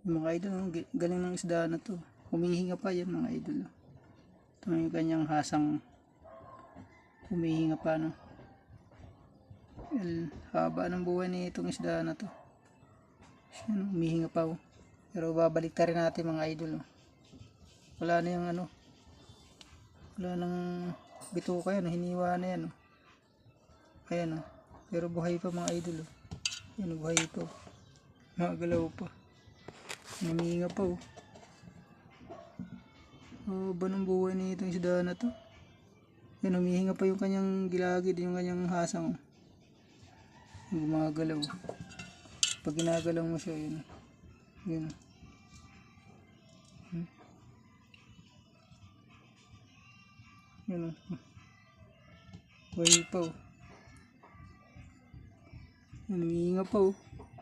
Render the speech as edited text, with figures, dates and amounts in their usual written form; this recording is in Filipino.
Yung mga idol, galing ng isda na to. Humihinga pa yan mga idol. Ito yung kanyang hasang humihinga pa, no. Haba ng buhay ni itong isda na to. Siya, humihinga pa, oh. Pero babalik ta rin natin mga idol, oh. Wala na yung ano, wala nang bituka yan, hiniwa na yan, oh. Ayan, oh. Pero buhay pa mga idol, oh. Yan, buhay pa, oh. Nakagalaw pa, humihinga pa, oh. Ba ng buhay ni itong isda na to. Yan, humihinga pa yung kanyang gilagid, yung kanyang hasang, oh. Gumagalaw. Pag ginagalaw mo siya, yun. Yun. Yun. Buhay pa, oh. Yun, humihinga pa, oh.